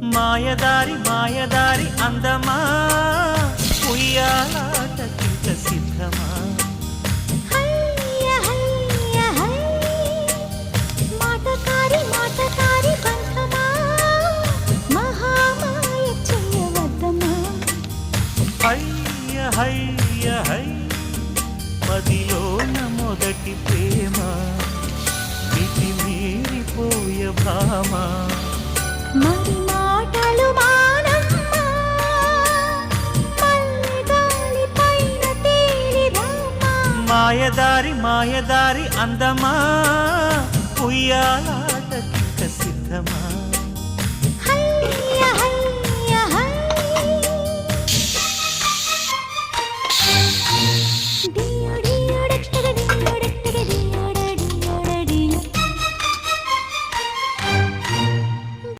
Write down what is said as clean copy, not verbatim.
మాయదారి మాయదారి అందమా ఉయ్యాలాటకింక సిద్ధమా హయ్య హయ్య హై మాటకారి మాటకారి బంధమా మహామాయ చెయ్యవద్దమా హయ్య హయ్య హై మదిలోన మొదటి ప్రేమ మితి మీరిపోయ భామ మరి మాటలు మానమ్మా మల్లె గాలి పైన తేలి రామా మాయదారి మాయదారి అందమా ఉయ్యాల